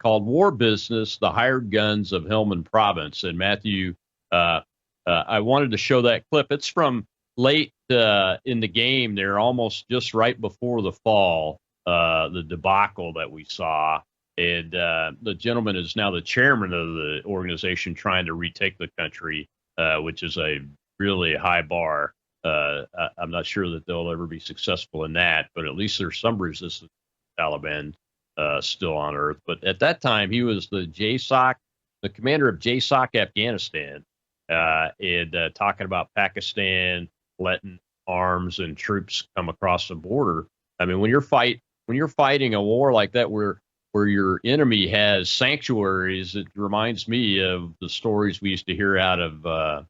called War Business, The Hired Guns of Helmand Province. And Matthew, I wanted to show that clip. It's from late in the game there, almost just right before the fall, the debacle that we saw. And the gentleman is now the chairman of the organization trying to retake the country, which is a really high bar. I'm not sure that they'll ever be successful in that, but at least there's some resistance to Taliban still on earth. But at that time, he was the JSOC, the commander of JSOC Afghanistan, and talking about Pakistan letting arms and troops come across the border. I mean, when you're fighting a war like that, where your enemy has sanctuaries, it reminds me of the stories we used to hear out of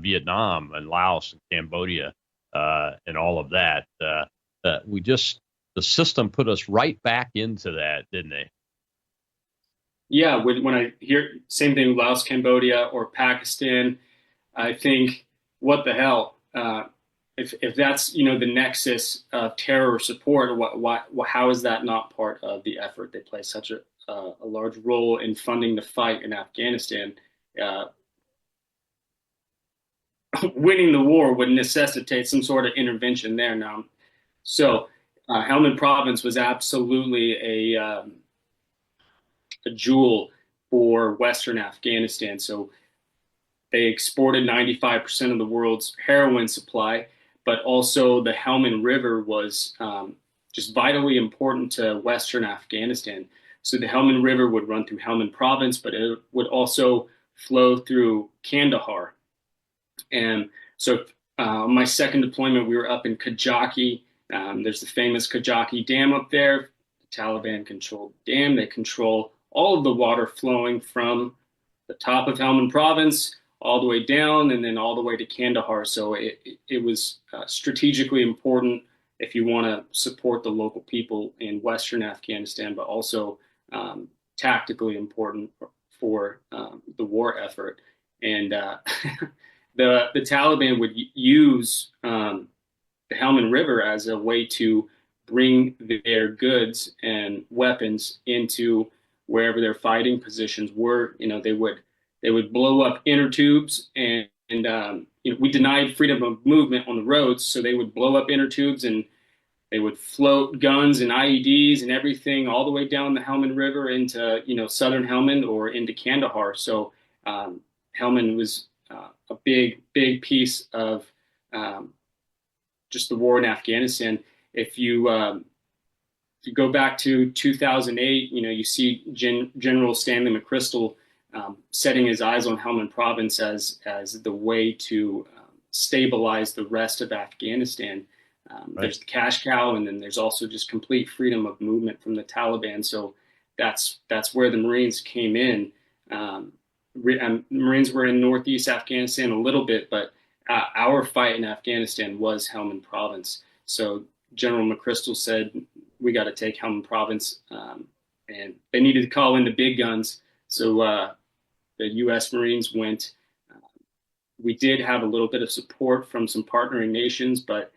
Vietnam and Laos and Cambodia and all of that. The system put us right back into that, didn't they? Yeah, when I hear same thing, Laos, Cambodia, or Pakistan, I think, what the hell? If that's the nexus of terror support, how is that not part of the effort? They play such a large role in funding the fight in Afghanistan. Winning the war would necessitate some sort of intervention there now. So Helmand Province was absolutely a jewel for Western Afghanistan. So they exported 95% of the world's heroin supply, but also the Helmand River was just vitally important to Western Afghanistan. So the Helmand River would run through Helmand Province, but it would also flow through Kandahar. And so on my second deployment, we were up in Kajaki. There's the famous Kajaki Dam up there. The Taliban controlled the dam. They control all of the water flowing from the top of Helmand Province all the way down and then all the way to Kandahar. So it was strategically important if you want to support the local people in Western Afghanistan, but also tactically important for the war effort. And the Taliban would use the Helmand River as a way to bring their goods and weapons into wherever their fighting positions were. They would blow up inner tubes, and we denied freedom of movement on the roads, so they would blow up inner tubes and they would float guns and IEDs and everything all the way down the Helmand River into southern Helmand or into Kandahar. So Helmand was a big piece of just the war in Afghanistan. If you go back to 2008, you see General Stanley McChrystal setting his eyes on Helmand Province as the way to stabilize the rest of Afghanistan. Right. There's the cash cow, and then there's also just complete freedom of movement from the Taliban. So that's where the Marines came in. Marines were in northeast Afghanistan a little bit, but our fight in Afghanistan was Helmand Province. So General McChrystal said, we got to take Helmand Province, and they needed to call in the big guns. So the U.S. Marines went. We did have a little bit of support from some partnering nations, but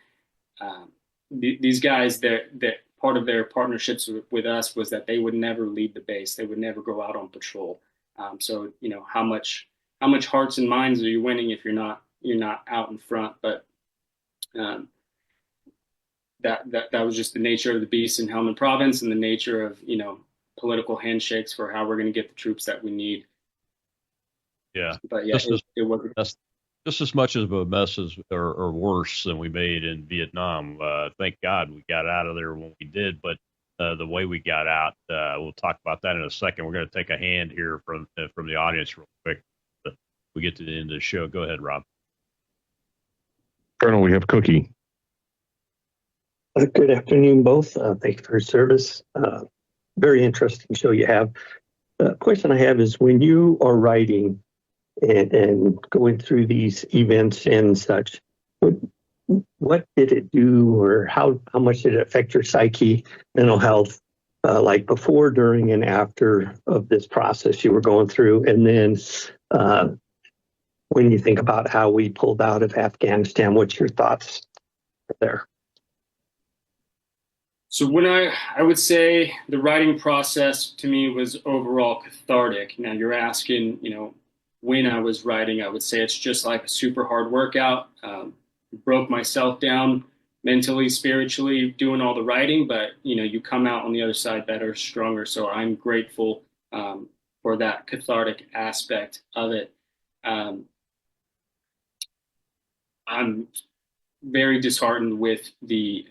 these guys, that part of their partnerships with us was that they would never leave the base. They would never go out on patrol. So how much hearts and minds are you winning if you're not out in front? But that was just the nature of the beast in Helmand Province, and the nature of political handshakes for how we're going to get the troops that we need. Yeah, but yeah, it wasn't. That's just as much of a mess as or worse than we made in Vietnam. Thank God we got out of there when we did, but the way we got out, we'll talk about that in a second. We're going to take a hand here from the audience real quick. We get to the end of the show. Go ahead, Rob. Colonel, we have Cookie. Good afternoon, both. Thank you for your service. Very interesting show you have. The question I have is when you are writing and going through these events and such, what did it do, or how much did it affect your psyche, mental health, like before, during, and after of this process you were going through? And then when you think about how we pulled out of Afghanistan, what's your thoughts there? So when I would say the writing process to me was overall cathartic. Now you're asking, when I was writing, I would say it's just like a super hard workout. Broke myself down mentally, spiritually, doing all the writing, but you come out on the other side better, stronger. So I'm grateful for that cathartic aspect of it. I'm very disheartened with the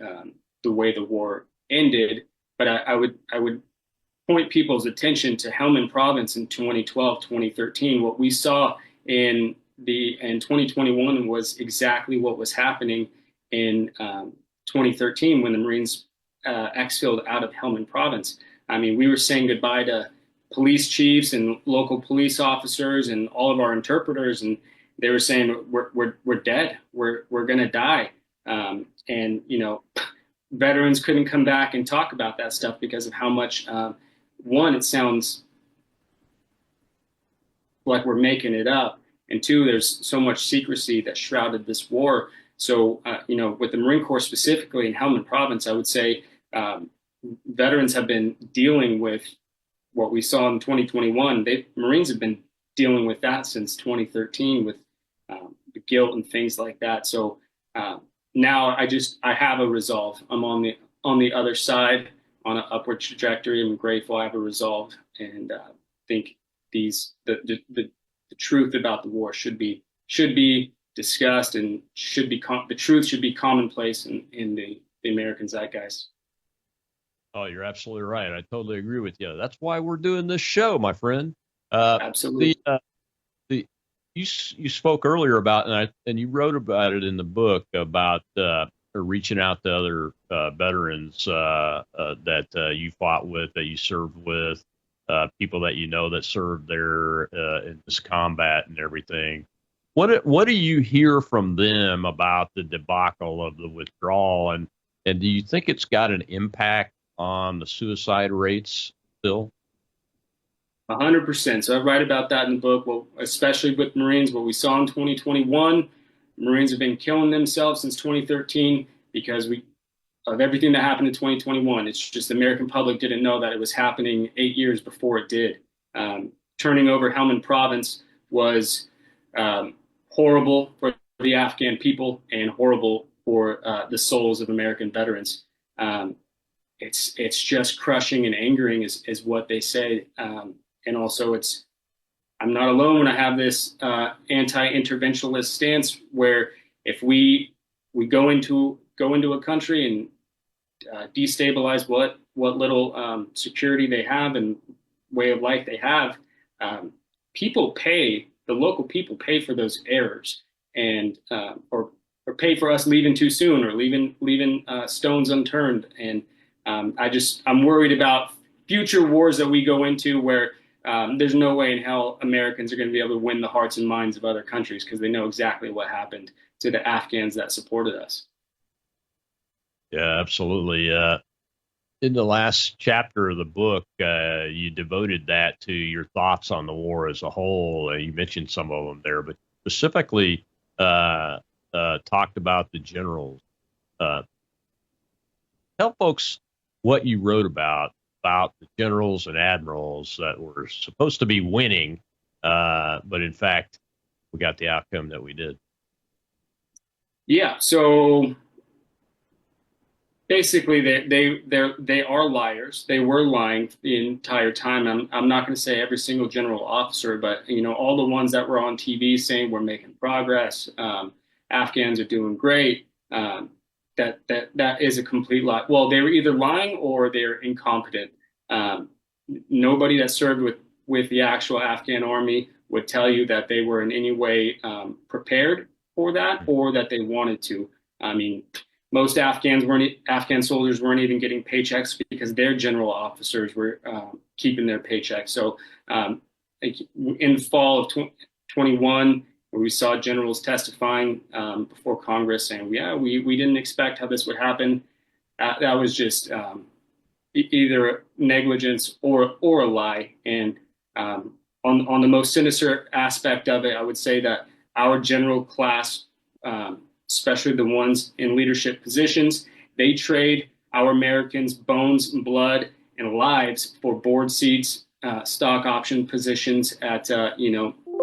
way the war ended, but I would point people's attention to Helmand Province in 2012, 2013. What we saw in 2021 was exactly what was happening in 2013 when the Marines exfilled out of Helmand Province. I mean, we were saying goodbye to police chiefs and local police officers and all of our interpreters, and they were saying we're dead, we're gonna die, and veterans couldn't come back and talk about that stuff because of how much, one, it sounds like we're making it up, and two, there's so much secrecy that shrouded this war. So, with the Marine Corps specifically in Helmand Province, I would say veterans have been dealing with what we saw in 2021. Marines have been dealing with that since 2013 with the guilt and things like that. So, now I have a resolve. I'm on the other side on an upward trajectory. I'm grateful I have a resolve, and think the truth about the war should be discussed, and the truth should be commonplace in the American zeitgeist. Oh, you're absolutely right. I totally agree with you. That's why we're doing this show, my friend. Absolutely. You spoke earlier about, and you wrote about it in the book about reaching out to other veterans that you fought with, that you served with, people that that served there in this combat and everything. What do you hear from them about the debacle of the withdrawal, and do you think it's got an impact on the suicide rates still? 100%. So I write about that in the book. Well, especially with Marines, what we saw in 2021, Marines have been killing themselves since 2013 because of everything that happened in 2021. It's just the American public didn't know that it was happening 8 years before it did. Turning over Helmand Province was horrible for the Afghan people and horrible for the souls of American veterans. It's just crushing and angering is what they say. And also I'm not alone when I have this anti-interventionist stance where if we go into a country and destabilize what little security they have and way of life they have, the local people pay for those errors, and or pay for us leaving too soon or leaving stones unturned. And I'm worried about future wars that we go into where there's no way in hell Americans are going to be able to win the hearts and minds of other countries because they know exactly what happened to the Afghans that supported us. Yeah, absolutely. In the last chapter of the book, you devoted that to your thoughts on the war as a whole. You mentioned some of them there, but specifically talked about the generals. Tell folks what you wrote about the generals and admirals that were supposed to be winning, but in fact, we got the outcome that we did. Yeah. So basically, they are liars. They were lying the entire time. I'm not going to say every single general officer, but all the ones that were on TV saying we're making progress, Afghans are doing great. That is a complete lie. Well, they were either lying or they're incompetent. Nobody that served with the actual Afghan army would tell you that they were in any way prepared for that or that they wanted to. I mean, most Afghan soldiers weren't even getting paychecks because their general officers were keeping their paychecks. So like in the fall of 21, where we saw generals testifying before Congress saying, we didn't expect how this would happen. That was just either negligence or a lie. And on the most sinister aspect of it, I would say that our general class, especially the ones in leadership positions, they trade our Americans' bones and blood and lives for board seats, stock option positions at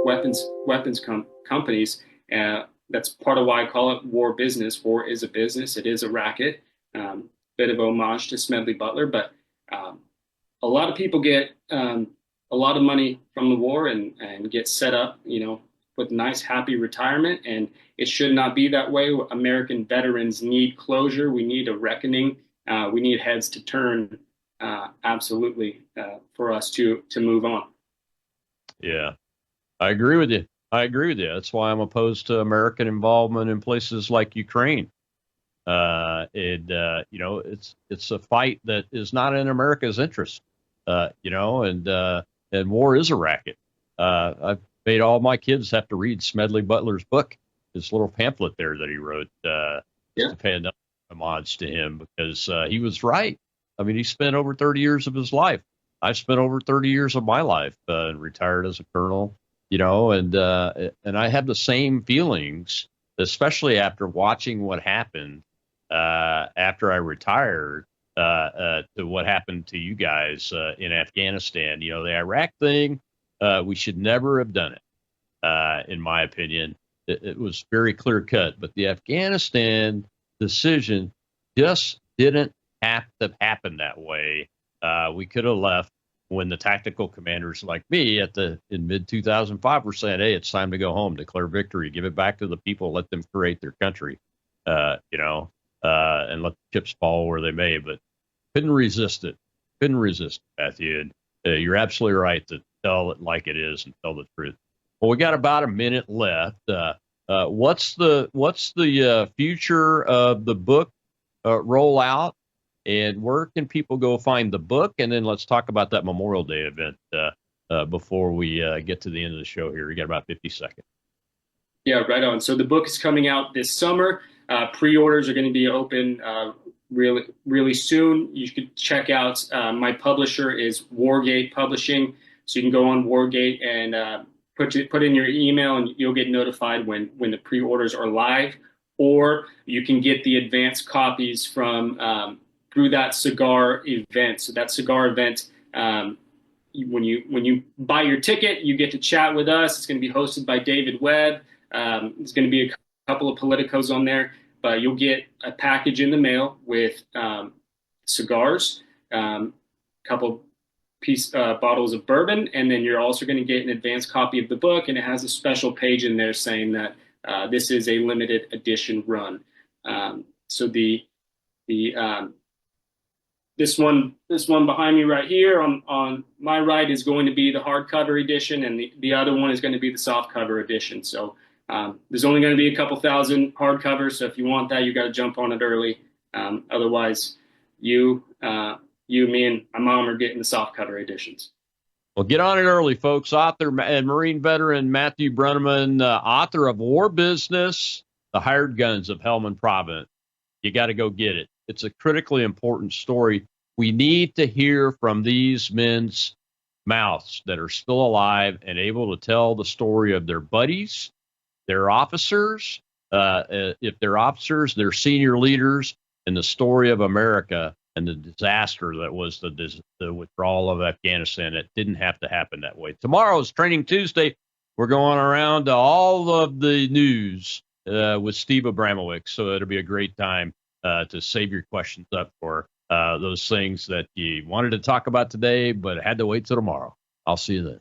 weapons companies. That's part of why I call it war business. War is a business. It is a racket. Bit of homage to Smedley Butler, but a lot of people get a lot of money from the war and get set up, with nice, happy retirement. And it should not be that way. American veterans need closure. We need a reckoning. We need heads to turn, absolutely, for us to move on. Yeah, I agree with you. That's why I'm opposed to American involvement in places like Ukraine. It's a fight that is not in America's interest, and war is a racket. I've made all my kids have to read Smedley Butler's book, his little pamphlet there that he wrote, to pay another homage to him, because he was right. I mean, he spent over 30 years of his life. I spent over 30 years of my life and retired as a colonel, and I have the same feelings, especially after watching what happened after I retired, to what happened to you guys in Afghanistan. The Iraq thing, we should never have done it, in my opinion. It was very clear cut, but the Afghanistan decision just didn't have to happen that way. We could have left when the tactical commanders like me in mid 2005 were saying, hey, it's time to go home, declare victory, give it back to the people, let them create their country, and let the chips fall where they may. But couldn't resist it, Matthew. And you're absolutely right to tell it like it is and tell the truth. Well, we got about a minute left. What's the future of the book rollout, and where can people go find the book? And then let's talk about that Memorial Day event before we get to the end of the show here. We got about 50 seconds. Yeah, right on. So the book is coming out this summer. Pre-orders are going to be open really, really soon. You could check out my publisher is Wargate Publishing. So you can go on Wargate and put in your email, and you'll get notified when the pre-orders are live. Or you can get the advanced copies from through that cigar event. So that cigar event, when you buy your ticket, you get to chat with us. It's going to be hosted by David Webb. There's going to be a couple of politicos on there, but you'll get a package in the mail with cigars, a couple bottles of bourbon, and then you're also going to get an advanced copy of the book, and it has a special page in there saying that this is a limited edition run. So this one behind me right here on my right is going to be the hardcover edition, and the other one is going to be the softcover edition. So there's only going to be a couple thousand hardcovers, so if you want that, you got to jump on it early. Otherwise, you, me, and my mom are getting the softcover editions. Well, get on it early, folks. Author and Marine veteran Matthew Brenneman, author of War Business, The Hired Guns of Helmand Province. You got to go get it. It's a critically important story. We need to hear from these men's mouths that are still alive and able to tell the story of their buddies, their officers, if they're officers, their senior leaders, and the story of America and the disaster that was the withdrawal of Afghanistan. It didn't have to happen that way. Tomorrow is Training Tuesday. We're going around to all of the news with Steve Abramowicz, so it'll be a great time to save your questions up for those things that you wanted to talk about today but had to wait till tomorrow. I'll see you then.